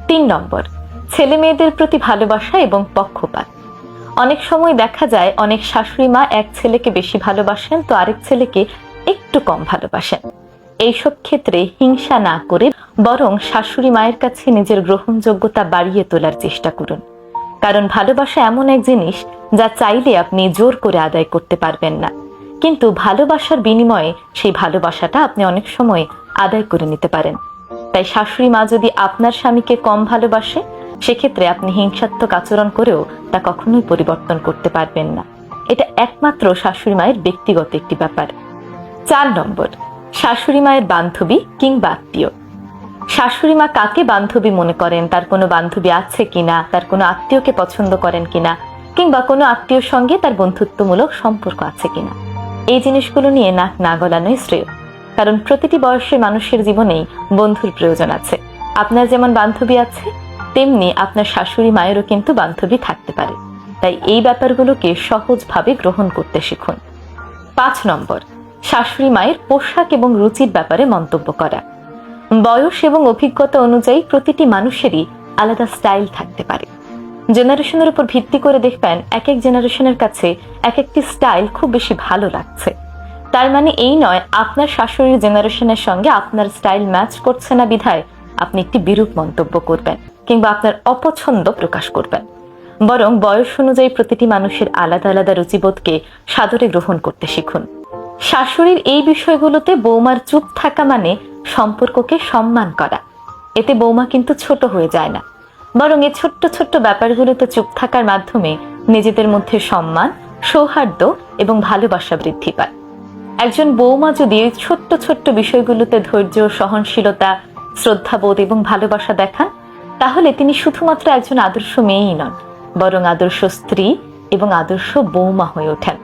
3 নম্বর, ছেলে মেয়েদের প্রতি ভালোবাসা এবং পক্ষপাত। অনেক সময় দেখা যায় অনেক শাশুড়ি মা এক ছেলেকে বেশি ভালোবাসেন তো আরেক ছেলেকে একটু কম ভালোবাসেন। এইসব ক্ষেত্রে হিংসা না করে বরং শাশুড়ি মায়ের কাছে নিজের গ্রহণযোগ্যতা বাড়িয়ে তোলার চেষ্টা করুন। কারণ ভালোবাসা এমন এক জিনিস যা চাইলে আপনি জোর করে আদায় করতে পারবেন না, কিন্তু ভালোবাসার বিনিময়ে সেই ভালোবাসাটা আপনি অনেক সময় আদায় করে নিতে পারেন। তাই শাশুড়ি মা যদি আপনার স্বামীকে কম ভালোবাসে, সেক্ষেত্রে আপনি হিংসাত্মক আচরণ করেও তা কখনোই পরিবর্তন করতে পারবেন না। এটা একমাত্র শাশুড়ি মায়ের ব্যক্তিগত একটি ব্যাপার। 4 নম্বর, শাশুড়ি মায়ের বান্ধবী কিংবা আত্মীয়। শাশুড়ি মা কাকে বান্ধবী মনে করেন, তার কোনো বান্ধবী আছে কিনা, তার কোনো আত্মীয়কে পছন্দ করেন কিনা, কিংবা কোনো আত্মীয়র সঙ্গে তার বন্ধুত্বমূলক সম্পর্ক আছে কিনা, এই জিনিসগুলো নিয়ে নাক না গলানোই শ্রেয়। কারণ প্রতিটি বয়সের মানুষের জীবনেই বন্ধুর প্রয়োজন আছে। আপনার যেমন বান্ধবী আছে, তেমনি আপনার শাশুড়ি মায়েরও কিন্তু বান্ধবী থাকতে পারে। তাই এই ব্যাপারগুলোকে সহজভাবে গ্রহণ করতে শিখুন। 5 নম্বর, শাশুড়ি মায়ের পোশাক এবং রুচির ব্যাপারে মন্তব্য করা। বয়স এবং অভিজ্ঞতা অনুযায়ী প্রতিটি মানুষেরই আলাদা স্টাইল থাকতে পারে। জেনারেশনের উপর ভিত্তি করে দেখবেন এক এক জেনারেশনের কাছে এক একটি স্টাইল খুব বেশি ভালো লাগছে। তার মানে এই নয় আপনার শাশুড়ির জেনারেশনের সঙ্গে আপনার স্টাইল ম্যাচ করছে না বিধায় আপনি একটি বিরূপ মন্তব্য করবেন কিংবা আপনার অপছন্দ প্রকাশ করবেন। বরং বয়স অনুযায়ী প্রতিটি মানুষের আলাদা আলাদা রুচিবোধকে সাদরে গ্রহণ করতে শিখুন। শাশুড়ির এই বিষয়গুলোতে বৌমার চুপ থাকা মানে সম্পর্ককে সম্মান করা। এতে বৌমা কিন্তু ছোট হয়ে যায় না, বরং এই ছোট্ট ছোট্ট ব্যাপারগুলোতে চুপ থাকার মাধ্যমে নিজেদের মধ্যে সম্মান, সৌহার্দ্য এবং ভালোবাসা বৃদ্ধি পায়। একজন বৌমা যদি এই ছোট্ট ছোট্ট বিষয়গুলোতে ধৈর্য, সহনশীলতা, শ্রদ্ধাবোধ এবং ভালোবাসা দেখান, তাহলে তিনি শুধুমাত্র একজন আদর্শ মেয়েই নন, বরং আদর্শ স্ত্রী এবং আদর্শ বৌমা হয়ে ওঠেন।